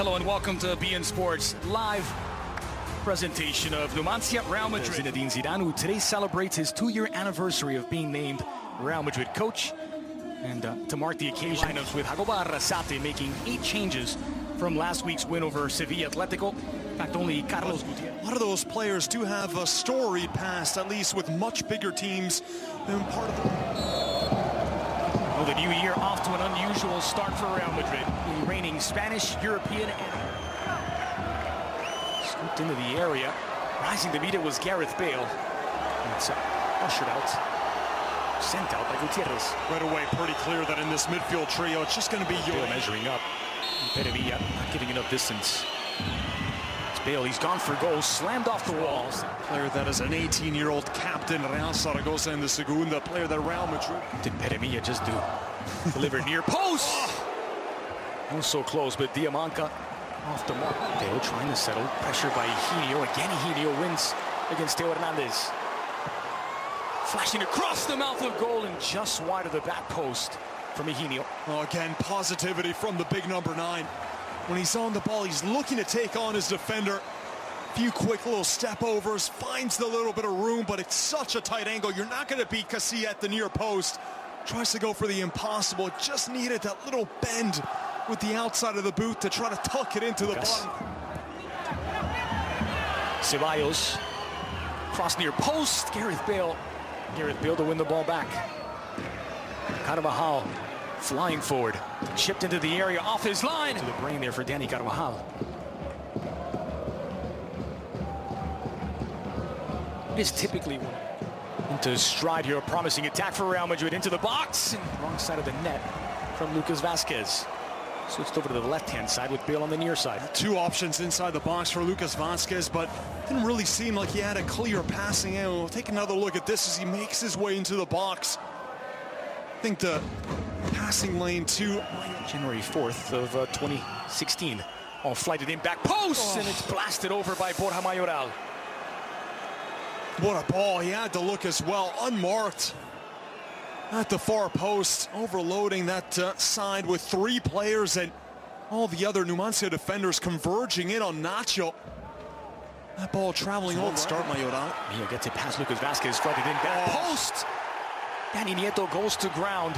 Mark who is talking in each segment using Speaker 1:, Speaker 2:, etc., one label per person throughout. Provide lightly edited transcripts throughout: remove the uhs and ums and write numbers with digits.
Speaker 1: Hello and welcome to BN Sports live presentation of Numancia, Real Madrid. Zinedine Zidane, who today celebrates his 2-year anniversary of being named Real Madrid coach. And to mark the occasion, lineups with Jacobo Arrasate making 8 changes from last week's win over Sevilla Atletico. In fact, only Carlos Gutierrez.
Speaker 2: A lot of those players do have a storied past, at least with much bigger teams than part of the...
Speaker 1: Well, the new year off to an unusual start for Real Madrid, the reigning Spanish, European, and scooped into the area. Rising to meet it was Gareth Bale. And it's ushered out, sent out by Gutierrez.
Speaker 2: Right away, pretty clear that in this midfield trio, it's just going to be
Speaker 1: Bale measuring up. Perevilla not giving enough distance. It's Bale, he's gone for goals, slammed off the walls.
Speaker 2: Player that is an 18-year-old captain, Real Zaragoza in the Segunda, player that Real Madrid.
Speaker 1: Did Perevilla just do? Delivered near post! Oh, so close, but Diamanca off the mark. Bale trying to settle, pressure by Higinio. Again, Higinio wins against Theo Hernandez. Flashing across the mouth of goal and just wide of the back post from Higinio.
Speaker 2: Oh, again, positivity from the big number 9. When he's on the ball, he's looking to take on his defender. Few quick little step overs, finds the little bit of room, but it's such a tight angle. You're not going to beat Casilla at the near post. Tries to go for the impossible. Just needed that little bend with the outside of the boot to try to tuck it into the bottom.
Speaker 1: Ceballos, cross near post. Gareth Bale to win the ball back. Carvajal flying forward, chipped into the area off his line. To the brain there for Danny Carvajal. It is typically into stride here, a promising attack for Real Madrid into the box. And wrong side of the net from Lucas Vazquez. Switched over to the left-hand side with Bale on the near side.
Speaker 2: 2 options inside the box for Lucas Vazquez, but didn't really seem like he had a clear passing in. We'll take another look at this as he makes his way into the box. I think the passing lane to
Speaker 1: January 4th of 2016. All flighted in back post, and it's blasted over by Borja Mayoral.
Speaker 2: What a ball. He had to look as well, unmarked at the far post, overloading that side with 3 players and all the other Numancia defenders converging in on Nacho. That ball traveling on start Mayoral.
Speaker 1: Mia gets it past Lucas Vazquez, flooded in back post. Danny Nieto goes to ground.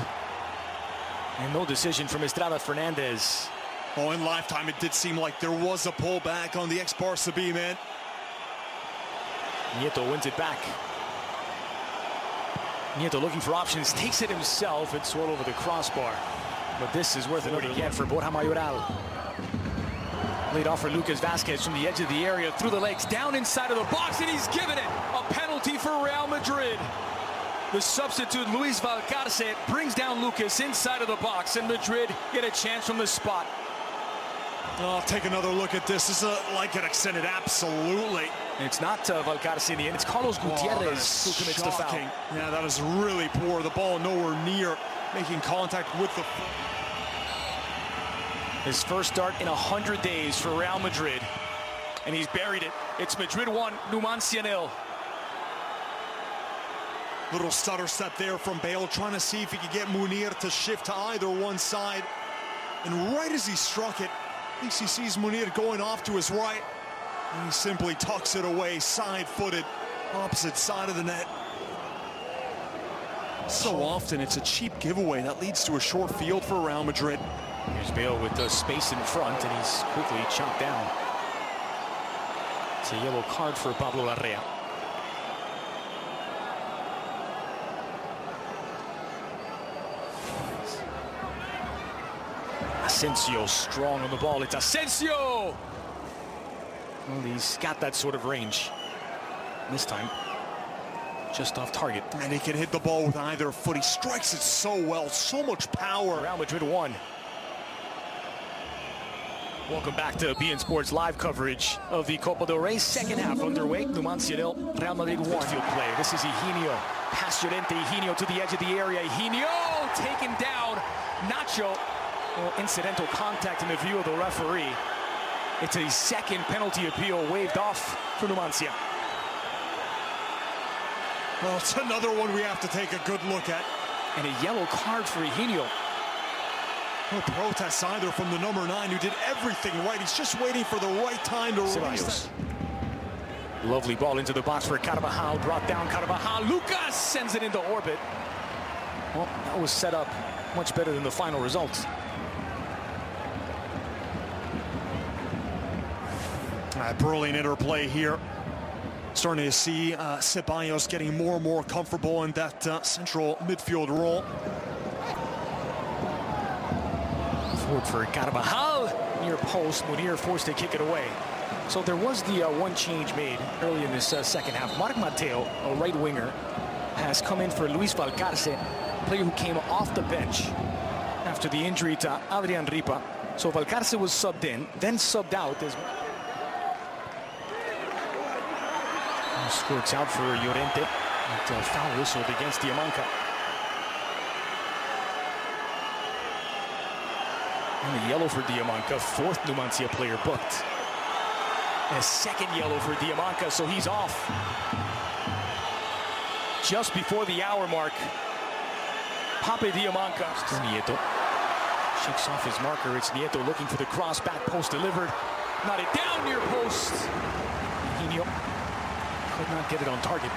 Speaker 1: And no decision from Estrada Fernandez.
Speaker 2: Oh, in lifetime, it did seem like there was a pullback on the ex-Barca B man.
Speaker 1: Nieto wins it back. Nieto looking for options, takes it himself. It's well over the crossbar. But this is worth it again for Borja Mayoral. Laid off for Lucas Vazquez from the edge of the area, through the legs, down inside of the box, and he's given it. A penalty for Real Madrid. The substitute, Luis Valcarce, brings down Lucas inside of the box, and Madrid get a chance from the spot.
Speaker 2: Oh, take another look at this. This is like an extended, absolutely.
Speaker 1: And it's not Valcarce in the end, it's Carlos Gutierrez who commits the foul.
Speaker 2: Yeah, that is really poor. The ball nowhere near making contact with the...
Speaker 1: His first start in 100 days for Real Madrid, and he's buried it. It's Madrid 1, Numancia 0.
Speaker 2: Little stutter step there from Bale, trying to see if he could get Munir to shift to either one side. And right as he struck it, at least he sees Munir going off to his right. And he simply tucks it away, side-footed, opposite side of the net. So often it's a cheap giveaway that leads to a short field for Real Madrid.
Speaker 1: Here's Bale with the space in front, and he's quickly chopped down. It's a yellow card for Pablo Larrea. Asensio strong on the ball. It's Asensio! Well, he's got that sort of range. This time, just off target.
Speaker 2: And he can hit the ball with either foot. He strikes it so well, so much power.
Speaker 1: Real Madrid 1. Welcome back to BN Sports live coverage of the Copa del Rey. Second half underway. Numancia 0, Real Madrid 1. Field play. This is Higinio. Pass Llorente. Higinio to the edge of the area. Higinio taken down. Nacho. Well, incidental contact in the view of the referee. It's a second penalty appeal waved off for Numancia.
Speaker 2: Well, it's another one we have to take a good look at.
Speaker 1: And a yellow card for Higinio.
Speaker 2: No protests either from the number 9, who did everything right. He's just waiting for the right time to release that.
Speaker 1: Lovely ball into the box for Carvajal. Brought down Carvajal. Lucas sends it into orbit. Well, that was set up much better than the final result.
Speaker 2: Brilliant interplay here. Starting to see Ceballos getting more and more comfortable in that central midfield role.
Speaker 1: Forward for Carvajal. Near post. Munir forced to kick it away. So there was the one change made early in this second half. Marc Mateo, a right winger, has come in for Luis Valcarce, a player who came off the bench after the injury to Adrian Ripa. So Valcarce was subbed in, then subbed out as squirts out for Llorente. Foul whistled against Diamanca. And a yellow for Diamanca, 4th Numancia player booked. And a second yellow for Diamanca, so he's off. Just before the hour mark, Pape Diamanca. Nieto shakes off his marker. It's Nieto looking for the cross, back post delivered. Knotted down near post. Hino could not get it on target.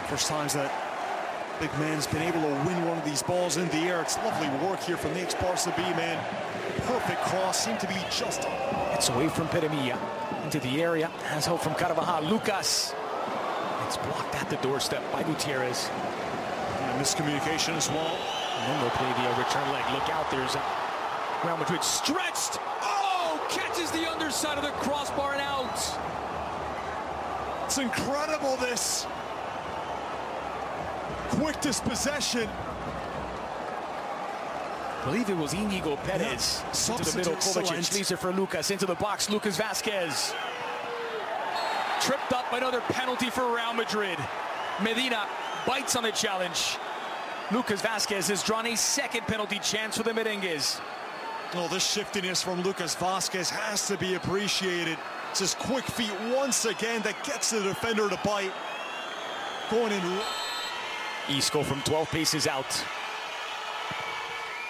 Speaker 2: First times that big man's been able to win one of these balls in the air. It's lovely work here from the ex-Barca B man. Perfect cross, seemed to be just...
Speaker 1: It's away from Peremilla into the area. Has help from Carvajal. Lucas. It's blocked at the doorstep by Gutierrez.
Speaker 2: And miscommunication as well.
Speaker 1: And then they'll play the return leg. Look out, there's Real Madrid stretched. Oh, catches the underside of the crossbar and out.
Speaker 2: It's incredible, this. Quick dispossession.
Speaker 1: I believe it was Inigo Perez.
Speaker 2: Yeah.
Speaker 1: Into the middle, Kovacic leaves it for Lucas. Into the box, Lucas Vasquez. Tripped up, another penalty for Real Madrid. Medina bites on the challenge. Lucas Vasquez has drawn a second penalty chance for the Merengues.
Speaker 2: Oh, this shiftiness from Lucas Vasquez has to be appreciated. It's his quick feet once again that gets the defender to bite. Going in.
Speaker 1: Isco from 12 paces out.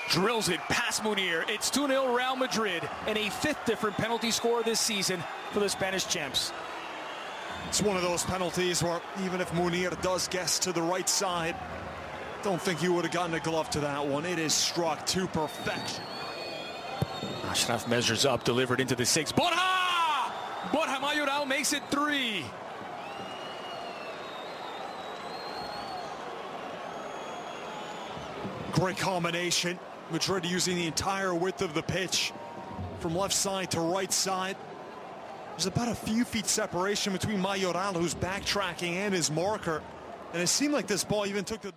Speaker 1: Drills it past Munir. It's 2-0 Real Madrid, and a 5th different penalty score this season for the Spanish champs.
Speaker 2: It's one of those penalties where even if Munir does guess to the right side, don't think he would have gotten a glove to that one. It is struck to perfection.
Speaker 1: Ashraf measures up, delivered into the 6. Borja! Borja Mayoral makes it 3.
Speaker 2: Great combination. Madrid using the entire width of the pitch from left side to right side. There's about a few feet separation between Mayoral, who's backtracking, and his marker. And it seemed like this ball even took the